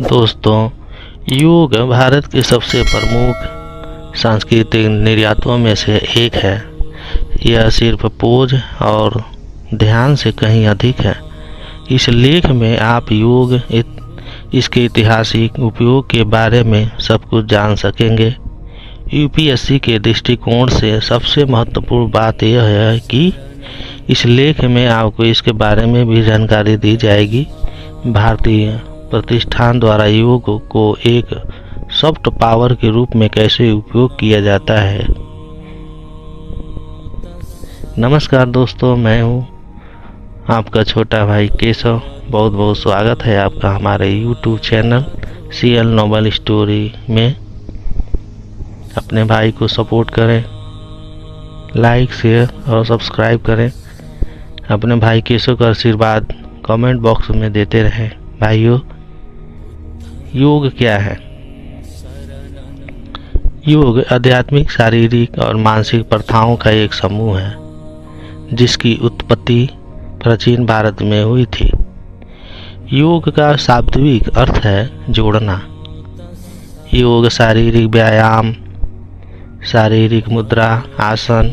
दोस्तों, योग भारत के सबसे प्रमुख सांस्कृतिक निर्यातों में से एक है। यह सिर्फ पोज और ध्यान से कहीं अधिक है। इस लेख में आप योग इसके ऐतिहासिक उपयोग के बारे में सब कुछ जान सकेंगे। यूपीएससी के दृष्टिकोण से सबसे महत्वपूर्ण बात यह है कि इस लेख में आपको इसके बारे में भी जानकारी दी जाएगी। भारतीय प्रतिष्ठान द्वारा योग को एक सॉफ्ट पावर के रूप में कैसे उपयोग किया जाता है। नमस्कार दोस्तों, मैं हूँ आपका छोटा भाई केशव। बहुत बहुत स्वागत है आपका हमारे YouTube channel CL noble story में। अपने भाई को सपोर्ट करें, लाइक शेयर और सब्सक्राइब करें। अपने भाई केशव का आशीर्वाद कमेंट बॉक्स में देते रहें। भाइयों, योग क्या है? योग आध्यात्मिक, शारीरिक और मानसिक प्रथाओं का एक समूह है जिसकी उत्पत्ति प्राचीन भारत में हुई थी। योग का शाब्दिक अर्थ है जोड़ना। योग शारीरिक व्यायाम, शारीरिक मुद्रा, आसन,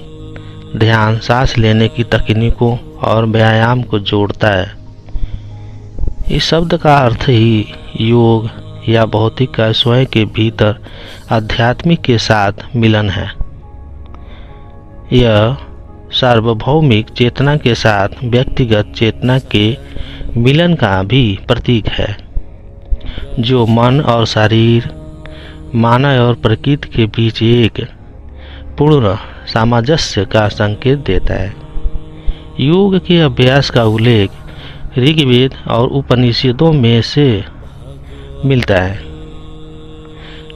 ध्यान, सांस लेने की तकनीकों और व्यायाम को जोड़ता है। इस शब्द का अर्थ ही योग या भौतिक का स्वयं के भीतर आध्यात्मिक के साथ मिलन है। यह सार्वभौमिक चेतना के साथ व्यक्तिगत चेतना के मिलन का भी प्रतीक है, जो मन और शरीर, मानव और प्रकृति के बीच एक पूर्ण सामंजस्य का संकेत देता है। योग के अभ्यास का उल्लेख ऋग्वेद और उपनिषदों में से मिलता है।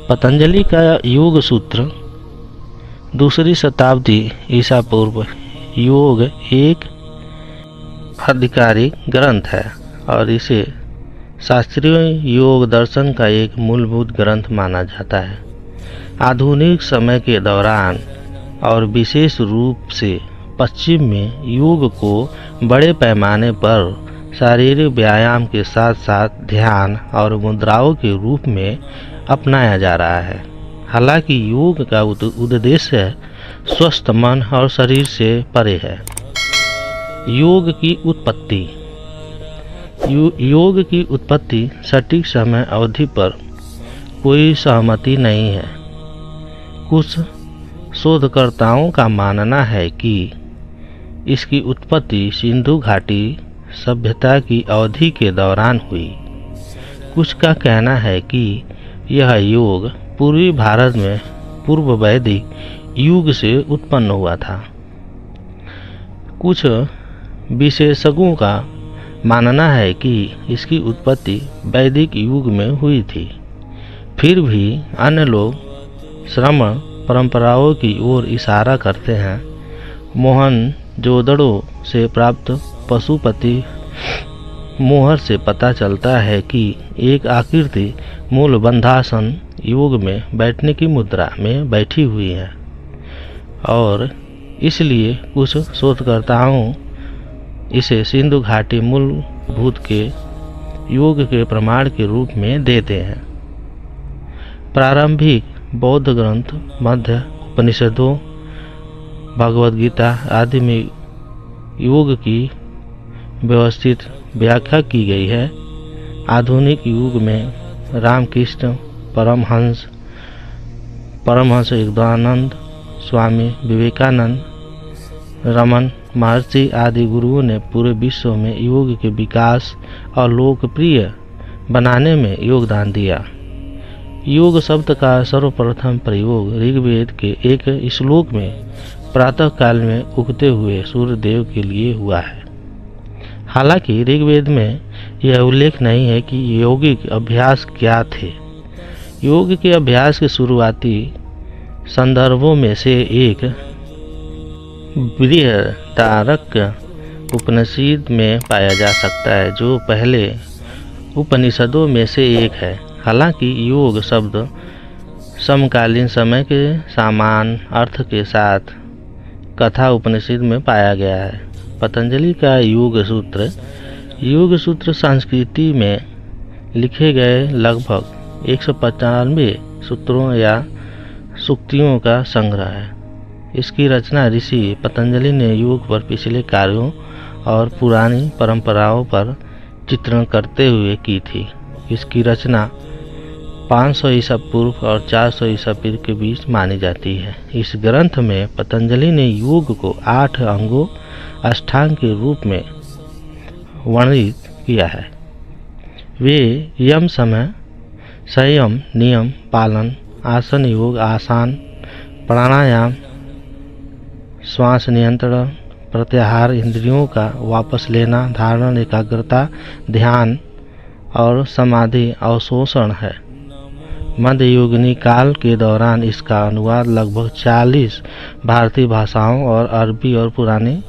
पतंजलि का योग सूत्र 2री शताब्दी ईसा पूर्व योग एक आधिकारिक ग्रंथ है और इसे शास्त्रीय योग दर्शन का एक मूलभूत ग्रंथ माना जाता है। आधुनिक समय के दौरान और विशेष रूप से पश्चिम में योग को बड़े पैमाने पर शारीरिक व्यायाम के साथ साथ ध्यान और मुद्राओं के रूप में अपनाया जा रहा है। हालांकि योग का उद्देश्य स्वस्थ मन और शरीर से परे है। योग की उत्पत्ति। योग की उत्पत्ति सटीक समय अवधि पर कोई सहमति नहीं है। कुछ शोधकर्ताओं का मानना है कि इसकी उत्पत्ति सिंधु घाटी सभ्यता की अवधि के दौरान हुई। कुछ का कहना है कि यह योग पूर्वी भारत में पूर्व वैदिक युग से उत्पन्न हुआ था। कुछ विशेषज्ञों का मानना है कि इसकी उत्पत्ति वैदिक युग में हुई थी। फिर भी अन्य लोग श्रमण परंपराओं की ओर इशारा करते हैं। मोहनजोदड़ो से प्राप्त पशुपति मोहर से पता चलता है कि एक आकृति मूल बंधासन योग में बैठने की मुद्रा में बैठी हुई है और इसलिए कुछ शोधकर्ताओं इसे सिंधु घाटी मूलभूत के योग के प्रमाण के रूप में देते हैं। प्रारंभिक बौद्ध ग्रंथ, मध्य उपनिषदों, भगवद गीता आदि में योग की व्यवस्थित व्याख्या की गई है। आधुनिक युग में रामकृष्ण परमहंस योगानंद, स्वामी विवेकानंद, रमन महर्षि आदि गुरुओं ने पूरे विश्व में योग के विकास और लोकप्रिय बनाने में योगदान दिया। योग शब्द का सर्वप्रथम प्रयोग ऋग्वेद के एक श्लोक में प्रातः काल में उगते हुए सूर्य देव के लिए हुआ है। हालांकि ऋग्वेद में यह उल्लेख नहीं है कि यौगिक अभ्यास क्या थे। योग के अभ्यास के शुरुआती संदर्भों में से एक बृहदारण्यक उपनिषद में पाया जा सकता है, जो पहले उपनिषदों में से एक है। हालांकि योग शब्द समकालीन समय के समान अर्थ के साथ कथा उपनिषद में पाया गया है। पतंजलि का योग सूत्र संस्कृति में लिखे गए लगभग 195 सूत्रों या सूक्तियों का संग्रह है। इसकी रचना ऋषि पतंजलि ने योग पर पिछले कार्यों और पुरानी परंपराओं पर चित्रण करते हुए की थी। इसकी रचना 500 ईसा पूर्व और 400 ईसा पूर्व के बीच मानी जाती है। इस ग्रंथ में पतंजलि ने योग को 8 अंगों अष्टांग के रूप में वर्णित किया है। वे यम, समय, संयम, नियम पालन, आसन योग, आसान, प्राणायाम, श्वास नियंत्रण, प्रत्याहार, इंद्रियों का वापस लेना, धारण, एकाग्रता, ध्यान और समाधि अवशोषण है। मध्ययुगीन काल के दौरान इसका अनुवाद लगभग 40 भारतीय भाषाओं और अरबी और पुरानी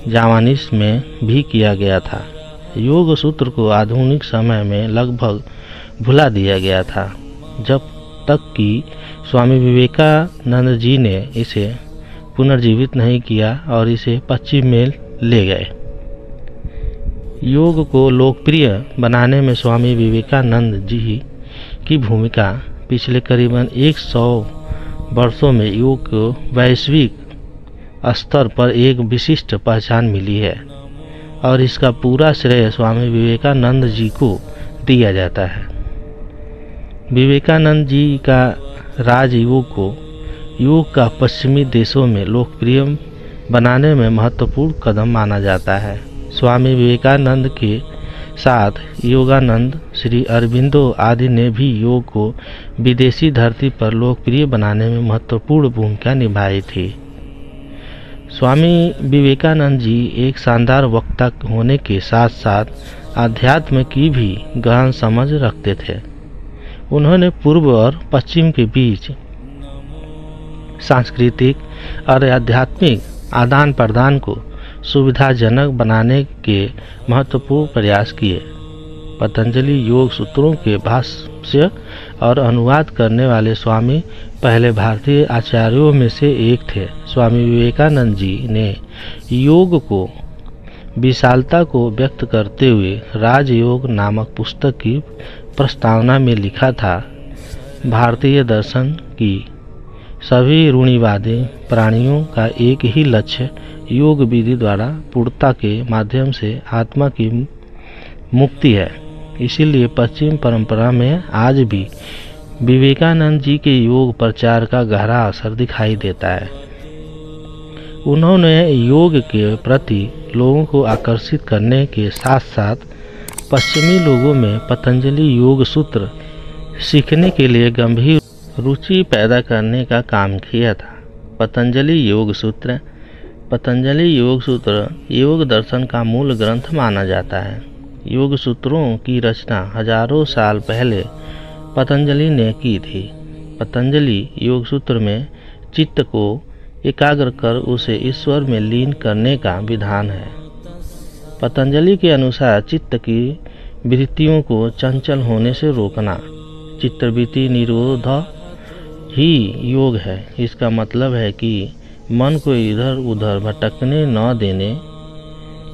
जावानीज में भी किया गया था। योग सूत्र को आधुनिक समय में लगभग भुला दिया गया था, जब तक कि स्वामी विवेकानंद जी ने इसे पुनर्जीवित नहीं किया और इसे पश्चिम में ले गए। योग को लोकप्रिय बनाने में स्वामी विवेकानंद जी की भूमिका पिछले करीबन 100 वर्षों में योग को वैश्विक स्तर पर एक विशिष्ट पहचान मिली है और इसका पूरा श्रेय स्वामी विवेकानंद जी को दिया जाता है। विवेकानंद जी का राजयोग को योग का पश्चिमी देशों में लोकप्रिय बनाने में महत्वपूर्ण कदम माना जाता है। स्वामी विवेकानंद के साथ योगानंद, श्री अरबिंदो आदि ने भी योग को विदेशी धरती पर लोकप्रिय बनाने में महत्वपूर्ण भूमिका निभाई थी। स्वामी विवेकानंद जी एक शानदार वक्ता होने के साथ साथ अध्यात्म की भी गहन समझ रखते थे। उन्होंने पूर्व और पश्चिम के बीच सांस्कृतिक और आध्यात्मिक आदान प्रदान को सुविधाजनक बनाने के महत्वपूर्ण प्रयास किए। पतंजलि योग सूत्रों के भाष्य और अनुवाद करने वाले स्वामी पहले भारतीय आचार्यों में से एक थे। स्वामी विवेकानंद जी ने योग को विशालता को व्यक्त करते हुए राजयोग नामक पुस्तक की प्रस्तावना में लिखा था, भारतीय दर्शन की सभी रूढ़िवादी प्राणियों का एक ही लक्ष्य योग विधि द्वारा पूर्णता के माध्यम से आत्मा की मुक्ति है। इसीलिए पश्चिम परंपरा में आज भी विवेकानंद जी के योग प्रचार का गहरा असर दिखाई देता है। उन्होंने योग के प्रति लोगों को आकर्षित करने के साथ साथ पश्चिमी लोगों में पतंजलि योग सूत्र सीखने के लिए गंभीर रुचि पैदा करने का काम किया था। पतंजलि योग सूत्र योग दर्शन का मूल ग्रंथ माना जाता है। योग सूत्रों की रचना हजारों साल पहले पतंजलि ने की थी। पतंजलि योग सूत्र में चित्त को एकाग्र कर उसे ईश्वर में लीन करने का विधान है। पतंजलि के अनुसार चित्त की वृत्तियों को चंचल होने से रोकना, चित्तवृत्ति निरोध ही योग है। इसका मतलब है कि मन को इधर उधर भटकने न देने,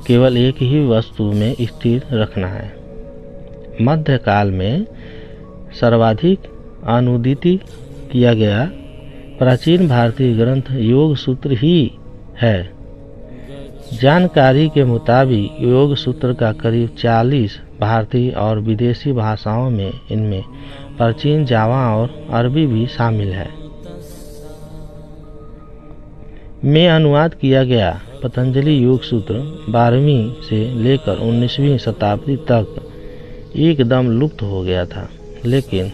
केवल एक ही वस्तु में स्थिर रखना है। मध्यकाल में सर्वाधिक अनुदित किया गया प्राचीन भारतीय ग्रंथ योग सूत्र ही है। जानकारी के मुताबिक योग सूत्र का करीब 40 भारतीय और विदेशी भाषाओं में, इनमें प्राचीन जावा और अरबी भी शामिल है, में अनुवाद किया गया। पतंजलि योग सूत्र 12वीं से लेकर 19वीं शताब्दी तक एकदम लुप्त हो गया था, लेकिन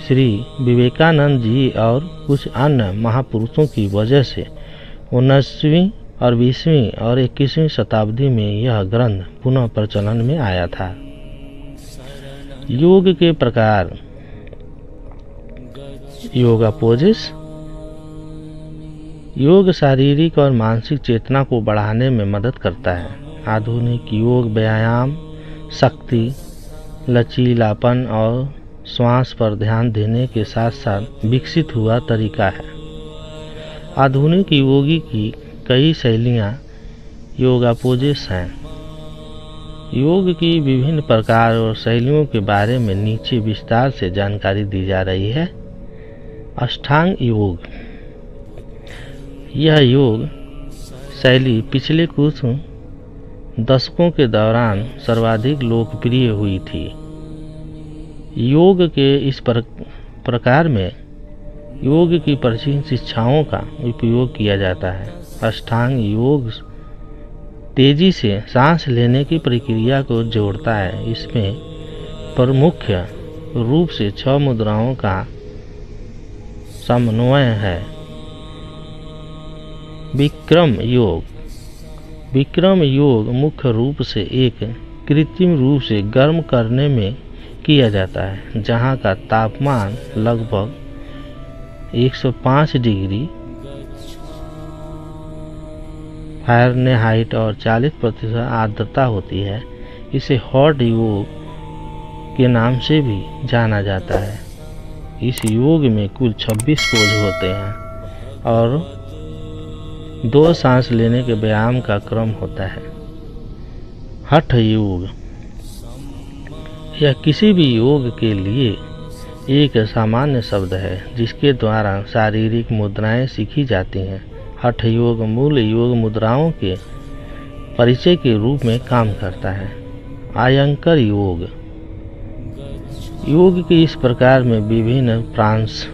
श्री विवेकानंद जी और कुछ अन्य महापुरुषों की वजह से 19वीं और 20वीं और 21वीं शताब्दी में यह ग्रंथ पुनः प्रचलन में आया था। योग के प्रकार। योगा पोजेस। योग शारीरिक और मानसिक चेतना को बढ़ाने में मदद करता है। आधुनिक योग व्यायाम, शक्ति, लचीलापन और श्वास पर ध्यान देने के साथ साथ विकसित हुआ तरीका है। आधुनिक योगी की कई शैलियाँ योगा पोजेस हैं। योग की विभिन्न प्रकार और शैलियों के बारे में नीचे विस्तार से जानकारी दी जा रही है। अष्टांग योग। यह योग शैली पिछले कुछ दशकों के दौरान सर्वाधिक लोकप्रिय हुई थी। योग के इस प्रकार में योग की प्राचीन शिक्षाओं का उपयोग किया जाता है। अष्टांग योग तेजी से सांस लेने की प्रक्रिया को जोड़ता है। इसमें प्रमुख रूप से 6 मुद्राओं का समन्वय है। विक्रम योग। विक्रम योग मुख्य रूप से एक कृत्रिम रूप से गर्म करने में किया जाता है, जहाँ का तापमान लगभग 105 डिग्री फ़ारेनहाइट और 40% आर्द्रता होती है। इसे हॉट योग के नाम से भी जाना जाता है। इस योग में कुल 26 पोज होते हैं और 2 सांस लेने के व्यायाम का क्रम होता है। हठ योग। यह किसी भी योग के लिए एक सामान्य शब्द है जिसके द्वारा शारीरिक मुद्राएं सीखी जाती हैं। हठ योग मूल योग मुद्राओं के परिचय के रूप में काम करता है। आयंकर योग। योग के इस प्रकार में विभिन्न प्रांश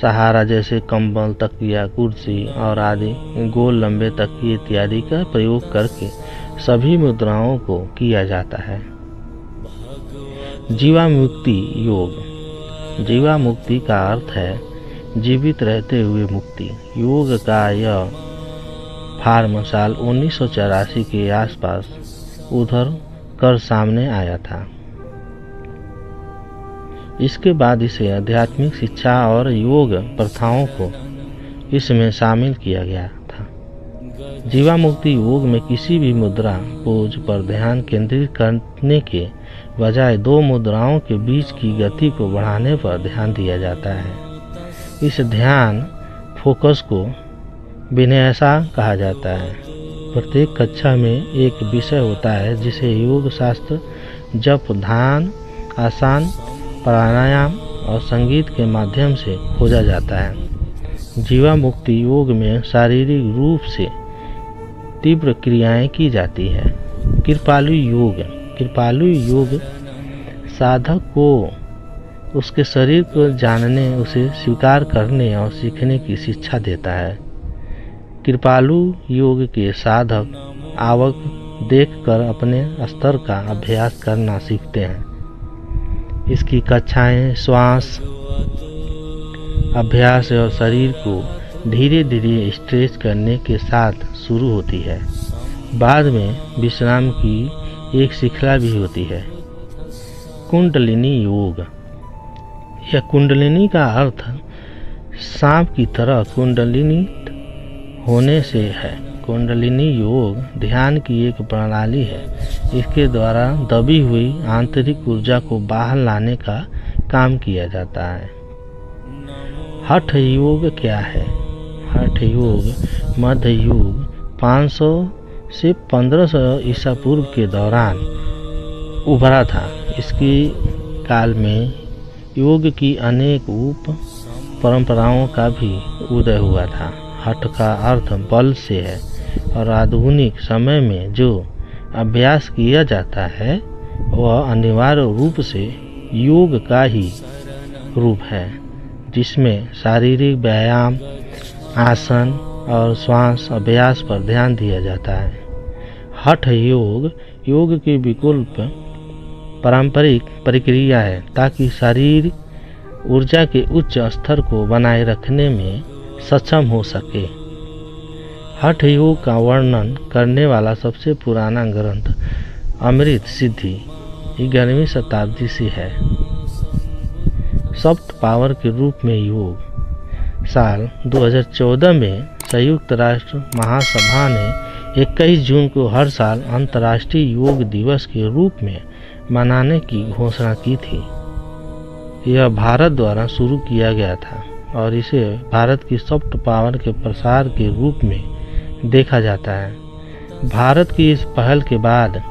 सहारा जैसे कंबल, तकिया, कुर्सी और आदि गोल लंबे तकिए इत्यादि का प्रयोग करके सभी मुद्राओं को किया जाता है। जीवामुक्ति योग। जीवामुक्ति का अर्थ है जीवित रहते हुए मुक्ति। योग का यह फॉर्म साल 1984 के आसपास उधर कर सामने आया था। इसके बाद इसे आध्यात्मिक शिक्षा और योग प्रथाओं को इसमें शामिल किया गया था। जीवामुक्ति योग में किसी भी मुद्रा पोज पर ध्यान केंद्रित करने के बजाय 2 मुद्राओं के बीच की गति को बढ़ाने पर ध्यान दिया जाता है। इस ध्यान फोकस को विन्यासा कहा जाता है। प्रत्येक कक्षा में एक विषय होता है जिसे योग शास्त्र, जप, ध्यान, आसन, प्राणायाम और संगीत के माध्यम से खोजा जाता है। जीवामुक्ति योग में शारीरिक रूप से तीव्र क्रियाएं की जाती है। कृपालु योग। कृपालु योग साधक को उसके शरीर को जानने, उसे स्वीकार करने और सीखने की शिक्षा देता है। कृपालु योग के साधक आवक देखकर अपने स्तर का अभ्यास करना सीखते हैं। इसकी कक्षाएं श्वास अभ्यास और शरीर को धीरे धीरे स्ट्रेच करने के साथ शुरू होती है। बाद में विश्राम की एक श्रृंखला भी होती है। कुंडलिनी योग। यह कुंडलिनी का अर्थ सांप की तरह कुंडलिनी होने से है। कुंडलिनी योग ध्यान की एक प्रणाली है। इसके द्वारा दबी हुई आंतरिक ऊर्जा को बाहर लाने का काम किया जाता है। हठ योग क्या है? हठ योग मध्य युग 500 से 1500 ईसा पूर्व के दौरान उभरा था। इसके काल में योग की अनेक उप परंपराओं का भी उदय हुआ था। हठ का अर्थ बल से है और आधुनिक समय में जो अभ्यास किया जाता है वह अनिवार्य रूप से योग का ही रूप है, जिसमें शारीरिक व्यायाम, आसन और श्वास अभ्यास पर ध्यान दिया जाता है। हठ योग के विकल्प पारंपरिक प्रक्रिया है ताकि शरीर ऊर्जा के उच्च स्तर को बनाए रखने में सक्षम हो सके। हठ योग का वर्णन करने वाला सबसे पुराना ग्रंथ अमृत सिद्धि 11वीं शताब्दी से है। सॉफ्ट पावर के रूप में योग साल 2014 में संयुक्त राष्ट्र महासभा ने 21 जून को हर साल अंतर्राष्ट्रीय योग दिवस के रूप में मनाने की घोषणा की थी। यह भारत द्वारा शुरू किया गया था और इसे भारत की सॉफ्ट पावर के प्रसार के रूप में देखा जाता है। भारत की इस पहल के बाद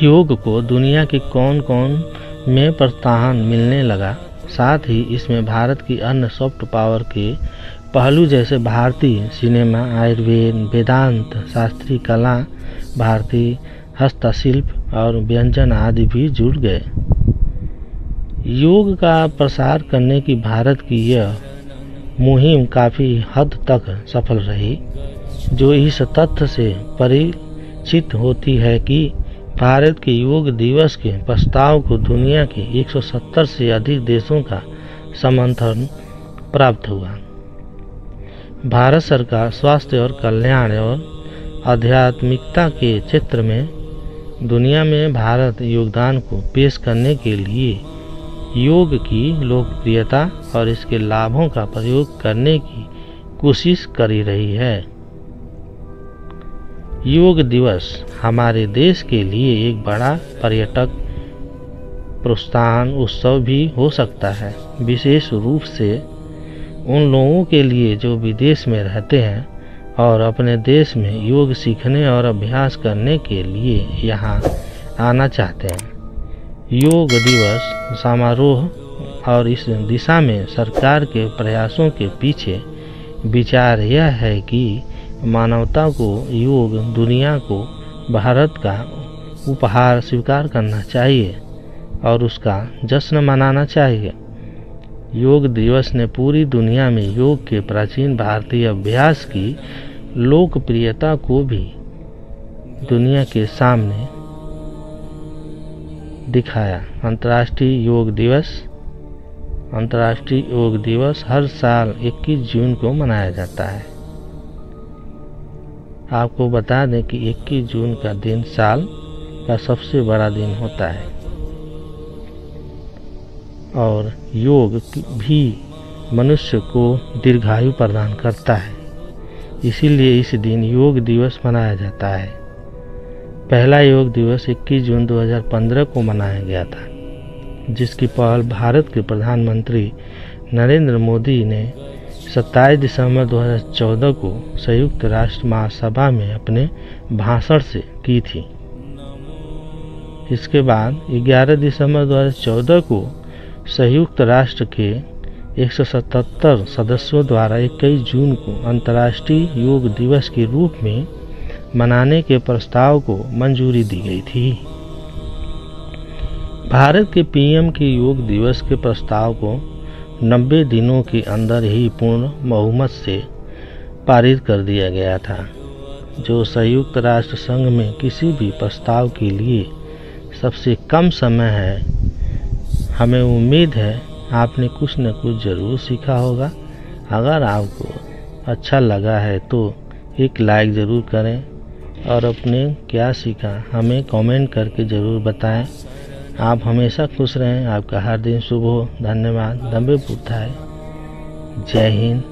योग को दुनिया के कौन कौन में प्रोत्साहन मिलने लगा, साथ ही इसमें भारत की अन्य सॉफ्ट पावर के पहलू जैसे भारतीय सिनेमा, आयुर्वेद, वेदांत, शास्त्रीय कला, भारतीय हस्तशिल्प और व्यंजन आदि भी जुड़ गए। योग का प्रसार करने की भारत की यह मुहिम काफ़ी हद तक सफल रही, जो इस तथ्य से परिचित होती है कि भारत के योग दिवस के प्रस्ताव को दुनिया के 170 से अधिक देशों का समर्थन प्राप्त हुआ। भारत सरकार स्वास्थ्य और कल्याण और आध्यात्मिकता के क्षेत्र में दुनिया में भारत योगदान को पेश करने के लिए योग की लोकप्रियता और इसके लाभों का प्रयोग करने की कोशिश कर रही है। योग दिवस हमारे देश के लिए एक बड़ा पर्यटक प्रोत्साहन उत्सव भी हो सकता है, विशेष रूप से उन लोगों के लिए जो विदेश में रहते हैं और अपने देश में योग सीखने और अभ्यास करने के लिए यहाँ आना चाहते हैं। योग दिवस समारोह और इस दिशा में सरकार के प्रयासों के पीछे विचार यह है कि मानवता को योग दुनिया को भारत का उपहार स्वीकार करना चाहिए और उसका जश्न मनाना चाहिए। योग दिवस ने पूरी दुनिया में योग के प्राचीन भारतीय अभ्यास की लोकप्रियता को भी दुनिया के सामने दिखाया। अंतर्राष्ट्रीय योग दिवस हर साल 21 जून को मनाया जाता है। आपको बता दें कि 21 जून का दिन साल का सबसे बड़ा दिन होता है और योग भी मनुष्य को दीर्घायु प्रदान करता है, इसीलिए इस दिन योग दिवस मनाया जाता है। पहला योग दिवस 21 जून 2015 को मनाया गया था, जिसकी पहल भारत के प्रधानमंत्री नरेंद्र मोदी ने 27 दिसंबर 2014 को संयुक्त राष्ट्र महासभा में अपने भाषण से की थी। इसके बाद 11 दिसंबर 2014 को संयुक्त राष्ट्र के 177 सदस्यों द्वारा 21 जून को अंतर्राष्ट्रीय योग दिवस के रूप में मनाने के प्रस्ताव को मंजूरी दी गई थी। भारत के पीएम के योग दिवस के प्रस्ताव को 90 दिनों के अंदर ही पूर्ण बहुमत से पारित कर दिया गया था, जो संयुक्त राष्ट्र संघ में किसी भी प्रस्ताव के लिए सबसे कम समय है। हमें उम्मीद है आपने कुछ न कुछ ज़रूर सीखा होगा। अगर आपको अच्छा लगा है तो एक लाइक ज़रूर करें और अपने क्या सीखा हमें कमेंट करके ज़रूर बताएं। आप हमेशा खुश रहें। आपका हर दिन शुभ हो। धन्यवाद। दम्बे बुद्धाय। जय हिंद।